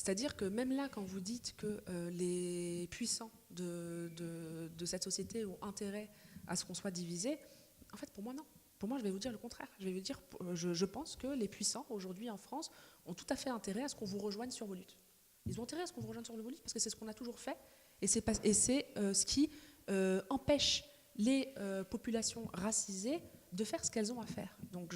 C'est-à-dire que même là, quand vous dites que les puissants de cette société ont intérêt à ce qu'on soit divisé, en fait, pour moi, non. Pour moi, je vais vous dire le contraire. Je vais vous dire, je pense que les puissants, aujourd'hui en France, ont tout à fait intérêt à ce qu'on vous rejoigne sur vos luttes. Ils ont intérêt à ce qu'on vous rejoigne sur vos luttes parce que c'est ce qu'on a toujours fait et c'est ce qui empêche les populations racisées de faire ce qu'elles ont à faire. Donc,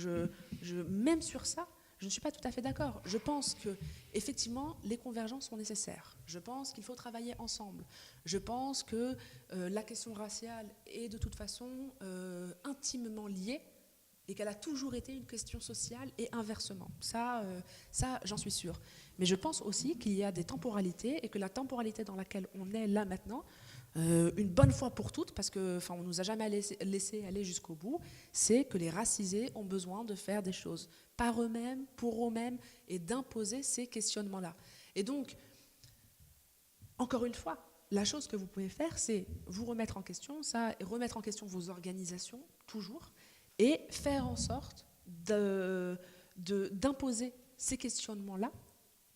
même sur ça, je ne suis pas tout à fait d'accord. Je pense que, effectivement, les convergences sont nécessaires. Je pense qu'il faut travailler ensemble. Je pense que la question raciale est de toute façon intimement liée et qu'elle a toujours été une question sociale et inversement. Ça, j'en suis sûre. Mais je pense aussi qu'il y a des temporalités et que la temporalité dans laquelle on est là maintenant, une bonne fois pour toutes, parce qu'on ne nous a jamais laissé aller jusqu'au bout, c'est que les racisés ont besoin de faire des choses par eux-mêmes, pour eux-mêmes, et d'imposer ces questionnements-là. Et donc, encore une fois, la chose que vous pouvez faire, c'est vous remettre en question, ça, et remettre en question vos organisations, toujours, et faire en sorte d'imposer ces questionnements-là,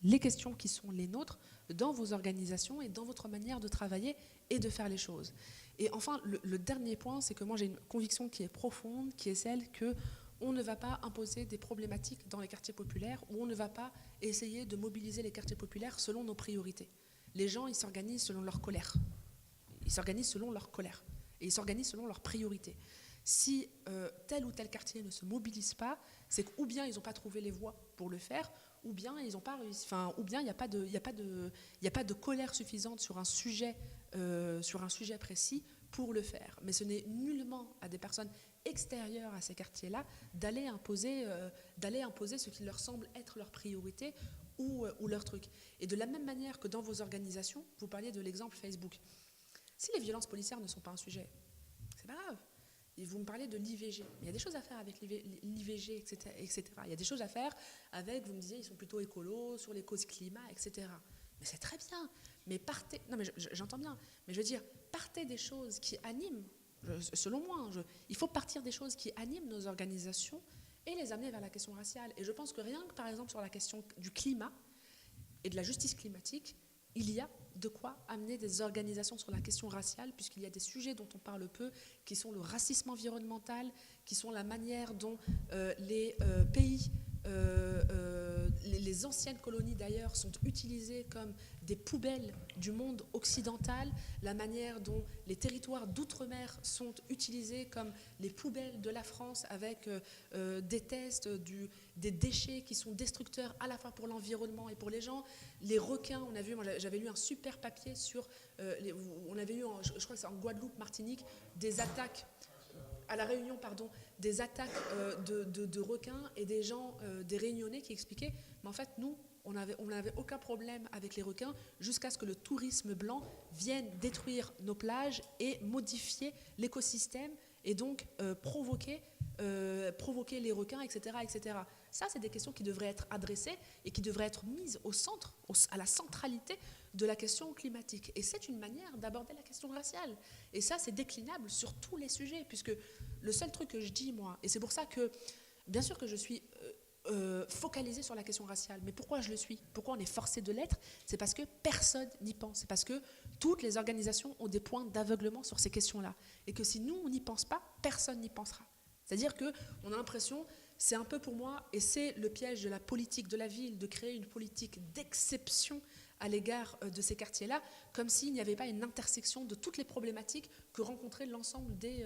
les questions qui sont les nôtres, dans vos organisations et dans votre manière de travailler et de faire les choses. Et enfin, le dernier point, c'est que moi j'ai une conviction qui est profonde, qui est celle qu'on ne va pas imposer des problématiques dans les quartiers populaires, ou on ne va pas essayer de mobiliser les quartiers populaires selon nos priorités. Les gens, ils s'organisent selon leur colère. Ils s'organisent selon leur colère. Et ils s'organisent selon leurs priorités. Si tel ou tel quartier ne se mobilise pas, c'est qu'ou bien ils n'ont pas trouvé les voies pour le faire, ou bien ils n'ont pas réussi, ou bien il n'y a pas de colère suffisante sur un sujet précis pour le faire. Mais ce n'est nullement à des personnes extérieures à ces quartiers-là d'aller imposer ce qui leur semble être leur priorité ou leur truc. Et de la même manière que dans vos organisations, vous parliez de l'exemple Facebook. Si les violences policières ne sont pas un sujet, c'est pas grave. Et vous me parlez de l'IVG. Il y a des choses à faire avec l'IVG, etc. Il y a des choses à faire avec, vous me disiez, ils sont plutôt écolos, sur les causes climat, etc. Mais c'est très bien. Mais partez... Non, mais j'entends bien. Mais je veux dire, partez des choses qui animent, selon moi, il faut partir des choses qui animent nos organisations et les amener vers la question raciale. Et je pense que rien que, par exemple, sur la question du climat et de la justice climatique, il y a de quoi amener des organisations sur la question raciale, puisqu'il y a des sujets dont on parle peu, qui sont le racisme environnemental, qui sont la manière dont les pays, les anciennes colonies d'ailleurs, sont utilisées comme des poubelles du monde occidental, la manière dont les territoires d'outre-mer sont utilisés comme les poubelles de la France, avec des tests, des déchets qui sont destructeurs à la fois pour l'environnement et pour les gens. Les requins, on a vu, moi j'avais lu un super papier sur, on avait eu, je crois que c'est en Guadeloupe, Martinique, des attaques, à la Réunion, pardon, des attaques de requins et des gens, des Réunionnais qui expliquaient, mais en fait nous, on n'avait aucun problème avec les requins jusqu'à ce que le tourisme blanc vienne détruire nos plages et modifier l'écosystème et donc provoquer les requins, etc., etc. Ça, c'est des questions qui devraient être adressées et qui devraient être mises au centre, à la centralité de la question climatique. Et c'est une manière d'aborder la question raciale. Et ça, c'est déclinable sur tous les sujets, puisque le seul truc que je dis, moi, et c'est pour ça que, bien sûr que je suis focalisée sur la question raciale, mais pourquoi je le suis ? Pourquoi on est forcé de l'être ? C'est parce que personne n'y pense. C'est parce que toutes les organisations ont des points d'aveuglement sur ces questions-là. Et que si nous, on n'y pense pas, personne n'y pensera. C'est-à-dire qu'on a l'impression, c'est un peu pour moi, et c'est le piège de la politique de la ville, de créer une politique d'exception à l'égard de ces quartiers-là, comme s'il n'y avait pas une intersection de toutes les problématiques que rencontraient l'ensemble des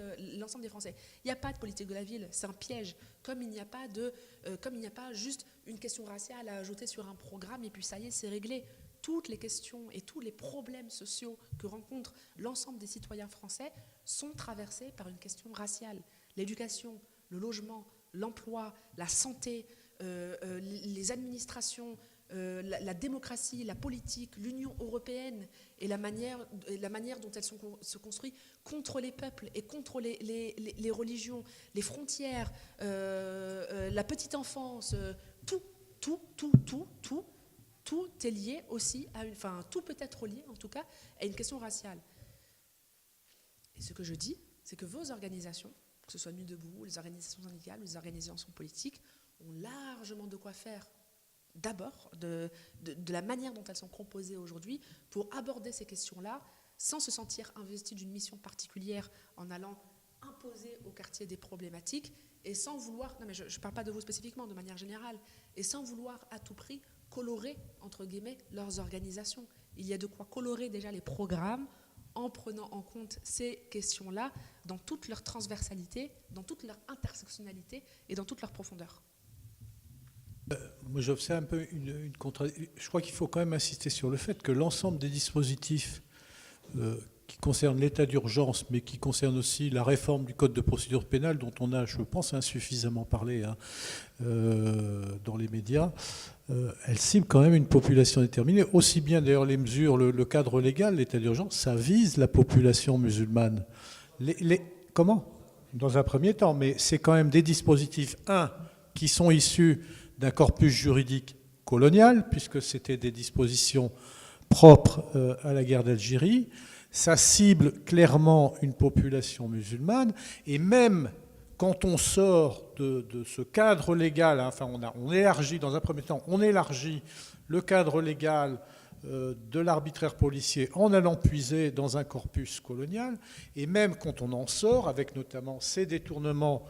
Français. Il n'y a pas de politique de la ville, c'est un piège, comme il n'y a pas juste une question raciale à ajouter sur un programme et puis ça y est, c'est réglé. Toutes les questions et tous les problèmes sociaux que rencontrent l'ensemble des citoyens français sont traversés par une question raciale. L'éducation, le logement, l'emploi, la santé, les administrations, la démocratie, la politique, l'Union européenne et la manière dont elles se construisent contre les peuples et contre les religions, les frontières, la petite enfance, tout est lié aussi tout peut être lié en tout cas à une question raciale. Et ce que je dis, c'est que vos organisations, que ce soit Nuit debout, les organisations syndicales, les organisations politiques, ont largement de quoi faire d'abord de la manière dont elles sont composées aujourd'hui pour aborder ces questions-là sans se sentir investi d'une mission particulière en allant imposer au quartier des problématiques et sans vouloir, non mais je ne parle pas de vous spécifiquement, de manière générale, et sans vouloir à tout prix colorer, entre guillemets, leurs organisations. Il y a de quoi colorer déjà les programmes en prenant en compte ces questions-là dans toute leur transversalité, dans toute leur intersectionnalité et dans toute leur profondeur. Moi, j'observe un peu une contradiction. Je crois qu'il faut quand même insister sur le fait que l'ensemble des dispositifs qui concernent l'état d'urgence, mais qui concernent aussi la réforme du code de procédure pénale, dont on a, je pense, insuffisamment parlé dans les médias, elle cible quand même une population déterminée. Aussi bien d'ailleurs les mesures, le cadre légal, l'état d'urgence, ça vise la population musulmane. Comment ? Dans un premier temps, mais c'est quand même des dispositifs, qui sont issus d'un corpus juridique colonial, puisque c'était des dispositions propres à la guerre d'Algérie. Ça cible clairement une population musulmane, et même quand on sort de ce cadre légal, enfin on élargit dans un premier temps, on élargit le cadre légal de l'arbitraire policier en allant puiser dans un corpus colonial, et même quand on en sort, avec notamment ces détournements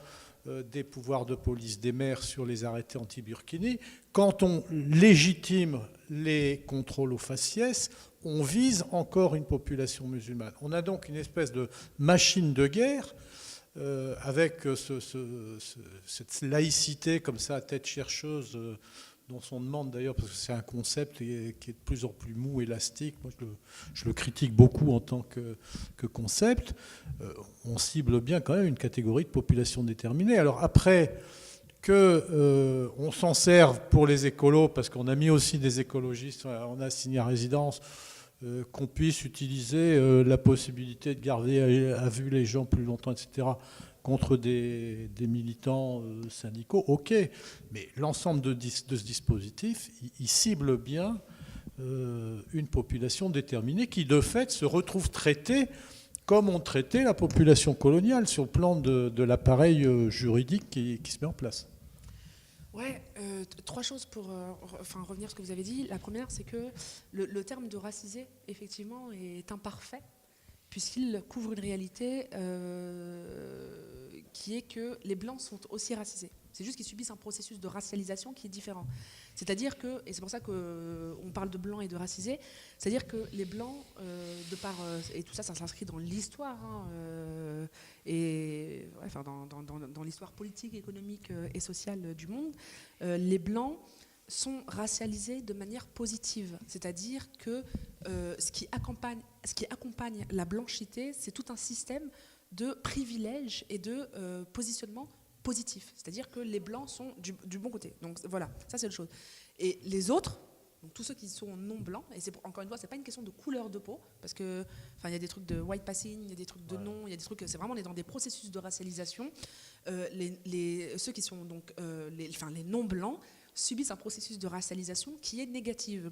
des pouvoirs de police des maires sur les arrêtés anti-Burkini, quand on légitime les contrôles aux faciès, on vise encore une population musulmane. On a donc une espèce de machine de guerre avec cette laïcité comme ça, tête chercheuse, dont on demande d'ailleurs, parce que c'est un concept qui est de plus en plus mou, élastique. Moi, je le critique beaucoup en tant que concept. On cible bien quand même une catégorie de population déterminée. Alors après, qu'on s'en serve pour les écolos, parce qu'on a mis aussi des écologistes, on a assigné à résidence, qu'on puisse utiliser la possibilité de garder à vue les gens plus longtemps, etc., contre des militants syndicaux, ok. Mais l'ensemble de ce dispositif, il cible bien une population déterminée qui, de fait, se retrouve traitée comme on traitait la population coloniale sur le plan de l'appareil juridique qui se met en place. Ouais, trois choses pour revenir à ce que vous avez dit. La première, c'est que le terme de racisé, effectivement, est imparfait, puisqu'il couvre une réalité qui est que les Blancs sont aussi racisés. C'est juste qu'ils subissent un processus de racialisation qui est différent. C'est-à-dire que, et c'est pour ça qu'on parle de Blancs et de racisés, c'est-à-dire que les Blancs, de par, et tout ça, ça s'inscrit dans l'histoire, et ouais, enfin, dans l'histoire politique, économique et sociale du monde, les Blancs sont racialisés de manière positive. C'est-à-dire que ce qui accompagne la blanchité, c'est tout un système de privilèges et de positionnement positif. C'est-à-dire que les Blancs sont du bon côté. Donc voilà, ça c'est une chose. Et les autres, donc tous ceux qui sont non blancs, et encore une fois, c'est pas une question de couleur de peau, parce que il y a des trucs de white passing, il y a des trucs de non, il y a des trucs, c'est vraiment, on est dans des processus de racialisation. Ceux qui sont donc les non blancs subissent un processus de racialisation qui est négative.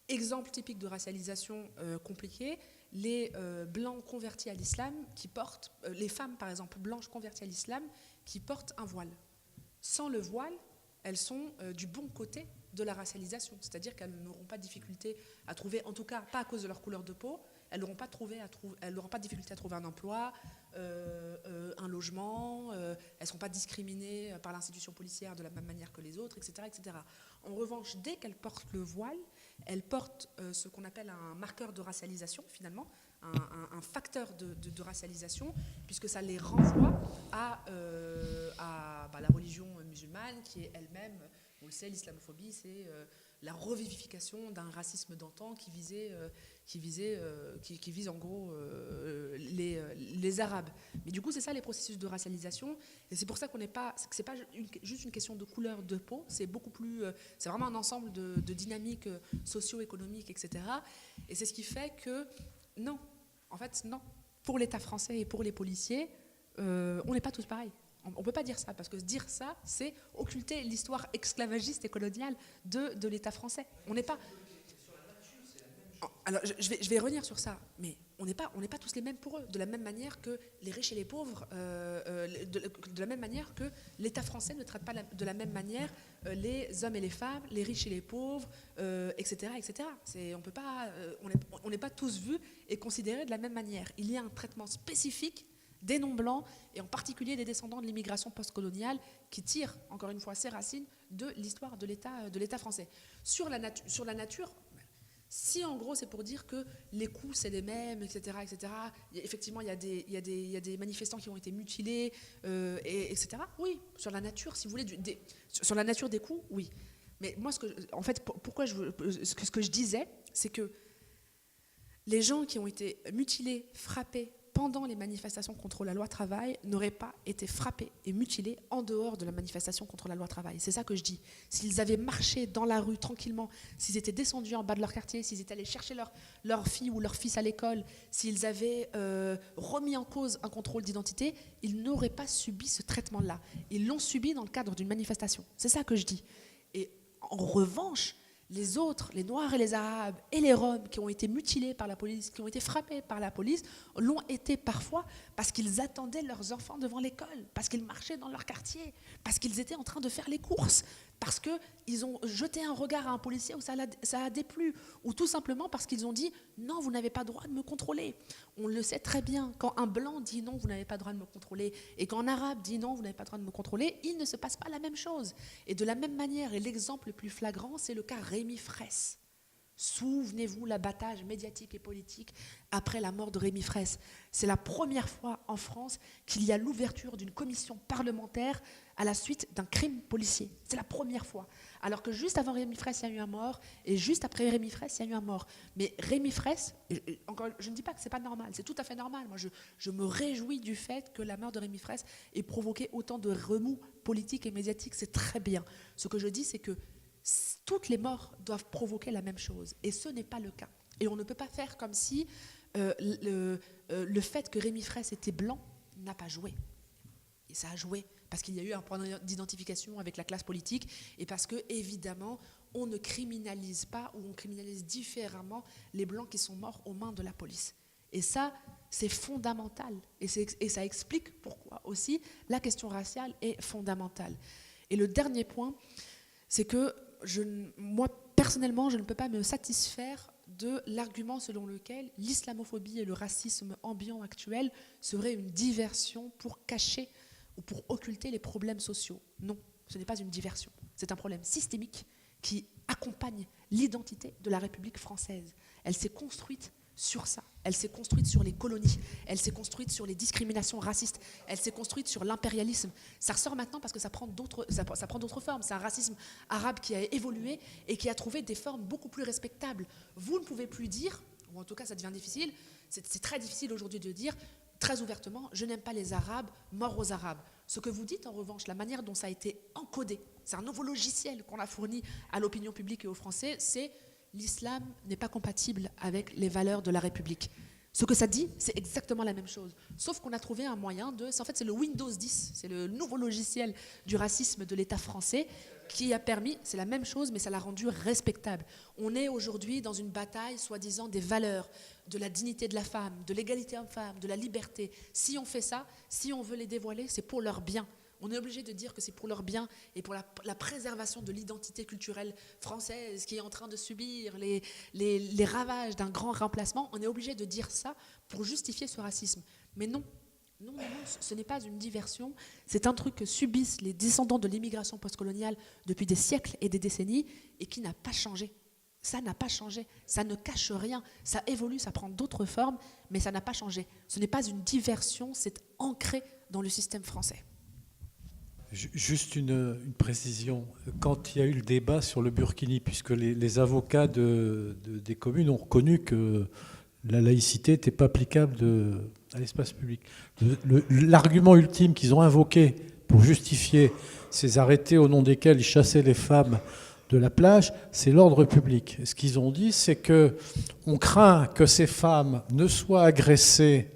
Exemple typique de racialisation compliquée, les blancs convertis à l'islam qui portent, les femmes par exemple blanches converties à l'islam qui portent un voile. Sans le voile, elles sont du bon côté de la racialisation, c'est-à-dire qu'elles n'auront pas de difficulté à trouver, en tout cas pas à cause de leur couleur de peau, elles n'auront pas de difficulté à trouver un emploi, un logement, elles ne seront pas discriminées par l'institution policière de la même manière que les autres, etc., etc. En revanche, dès qu'elles portent le voile, elles portent ce qu'on appelle un marqueur de racialisation, finalement, un facteur de racialisation, puisque ça les renvoie à la religion musulmane, qui est elle-même, on le sait, l'islamophobie, c'est la revivification d'un racisme d'antan qui vise en gros les Arabes. Mais du coup, c'est ça les processus de racialisation, et c'est pour ça que c'est pas juste une question de couleur de peau, c'est beaucoup plus, c'est vraiment un ensemble de dynamiques socio-économiques, etc. Et c'est ce qui fait que non, en fait, non. Pour l'État français et pour les policiers, on n'est pas tous pareils. On ne peut pas dire ça, parce que dire ça, c'est occulter l'histoire esclavagiste et coloniale de l'État français. On n'est pas... Alors, je vais revenir sur ça, mais on n'est pas tous les mêmes pour eux. De la même manière que les riches et les pauvres, de la même manière que l'État français ne traite pas de la même manière les hommes et les femmes, les riches et les pauvres, etc., etc. On n'est pas tous vus et considérés de la même manière. Il y a un traitement spécifique des non-blancs, et en particulier des descendants de l'immigration postcoloniale, qui tirent, encore une fois, ses racines de l'histoire de l'État français. Sur la nature, si en gros c'est pour dire que les coups c'est les mêmes, etc., etc., effectivement il y a des manifestants qui ont été mutilés, etc., oui, sur la nature, si vous voulez, sur la nature des coups, oui. Mais moi, ce que je disais, c'est que les gens qui ont été mutilés, frappés, pendant les manifestations contre la loi travail, n'auraient pas été frappés et mutilés en dehors de la manifestation contre la loi travail. C'est ça que je dis. S'ils avaient marché dans la rue tranquillement, s'ils étaient descendus en bas de leur quartier, s'ils étaient allés chercher leur fille ou leur fils à l'école, s'ils avaient remis en cause un contrôle d'identité, ils n'auraient pas subi ce traitement-là. Ils l'ont subi dans le cadre d'une manifestation. C'est ça que je dis. Et en revanche, les autres, les Noirs et les Arabes et les Roms qui ont été mutilés par la police, qui ont été frappés par la police, l'ont été parfois parce qu'ils attendaient leurs enfants devant l'école, parce qu'ils marchaient dans leur quartier, parce qu'ils étaient en train de faire les courses, parce qu'ils ont jeté un regard à un policier où ça a déplu, ou tout simplement parce qu'ils ont dit « non, vous n'avez pas le droit de me contrôler ». On le sait très bien, quand un blanc dit « non, vous n'avez pas le droit de me contrôler », et quand un arabe dit « non, vous n'avez pas le droit de me contrôler », il ne se passe pas la même chose. Et de la même manière, et l'exemple le plus flagrant, c'est le cas Rémi Fraisse. Souvenez-vous l'abattage médiatique et politique après la mort de Rémi Fraisse. C'est la première fois en France qu'il y a l'ouverture d'une commission parlementaire à la suite d'un crime policier. C'est la première fois. Alors que juste avant Rémi Fraisse, il y a eu un mort, et juste après Rémi Fraisse, il y a eu un mort. Mais Rémi Fraisse, encore, je ne dis pas que ce n'est pas normal, c'est tout à fait normal. Moi, je me réjouis du fait que la mort de Rémi Fraisse ait provoqué autant de remous politiques et médiatiques. C'est très bien. Ce que je dis, c'est que toutes les morts doivent provoquer la même chose. Et ce n'est pas le cas. Et on ne peut pas faire comme si le fait que Rémi Fraisse était blanc n'a pas joué. Et ça a joué parce qu'il y a eu un point d'identification avec la classe politique et parce que, évidemment, on ne criminalise pas ou on criminalise différemment les blancs qui sont morts aux mains de la police. Et ça, c'est fondamental. Et ça explique pourquoi aussi la question raciale est fondamentale. Et le dernier point, c'est que moi, personnellement, je ne peux pas me satisfaire de l'argument selon lequel l'islamophobie et le racisme ambiant actuel seraient une diversion pour cacher ou pour occulter les problèmes sociaux. Non, ce n'est pas une diversion. C'est un problème systémique qui accompagne l'identité de la République française. Elle s'est construite sur ça. Elle s'est construite sur les colonies. Elle s'est construite sur les discriminations racistes. Elle s'est construite sur l'impérialisme. Ça ressort maintenant parce que ça prend d'autres formes. C'est un racisme arabe qui a évolué et qui a trouvé des formes beaucoup plus respectables. Vous ne pouvez plus dire, ou en tout cas ça devient difficile, c'est très difficile aujourd'hui de dire très ouvertement, je n'aime pas les Arabes, mort aux Arabes. Ce que vous dites en revanche, la manière dont ça a été encodé, c'est un nouveau logiciel qu'on a fourni à l'opinion publique et aux Français, c'est l'islam n'est pas compatible avec les valeurs de la République. Ce que ça dit, c'est exactement la même chose. Sauf qu'on a trouvé un moyen en fait, c'est le Windows 10, c'est le nouveau logiciel du racisme de l'État français qui a permis, c'est la même chose, mais ça l'a rendu respectable. On est aujourd'hui dans une bataille, soi-disant, des valeurs, de la dignité de la femme, de l'égalité homme-femme, de la liberté. Si on fait ça, si on veut les dévoiler, c'est pour leur bien. On est obligé de dire que c'est pour leur bien et pour la préservation de l'identité culturelle française qui est en train de subir les ravages d'un grand remplacement. On est obligé de dire ça pour justifier ce racisme. Mais non, ce n'est pas une diversion. C'est un truc que subissent les descendants de l'immigration postcoloniale depuis des siècles et des décennies et qui n'a pas changé. Ça n'a pas changé, ça ne cache rien, ça évolue, ça prend d'autres formes, mais ça n'a pas changé. Ce n'est pas une diversion, c'est ancré dans le système français. Juste une précision. Quand il y a eu le débat sur le burkini, puisque les avocats des communes ont reconnu que la laïcité n'était pas applicable à l'espace public, l'argument ultime qu'ils ont invoqué pour justifier ces arrêtés au nom desquels ils chassaient les femmes de la plage, c'est l'ordre public. Et ce qu'ils ont dit, c'est qu'on craint que ces femmes ne soient agressées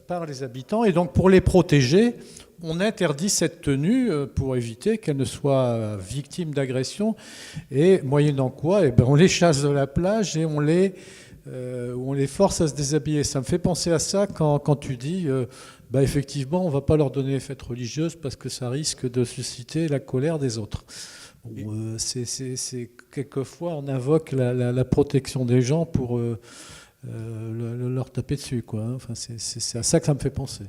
par les habitants, et donc pour les protéger, on interdit cette tenue pour éviter qu'elles ne soient victimes d'agression, et moyennant quoi, on les chasse de la plage et on les où on les force à se déshabiller. Ça me fait penser à ça quand tu dis, effectivement, on ne va pas leur donner les fêtes religieuses parce que ça risque de susciter la colère des autres. Bon, c'est quelquefois, on invoque la protection des gens pour leur taper dessus, quoi. Enfin, c'est à ça que ça me fait penser.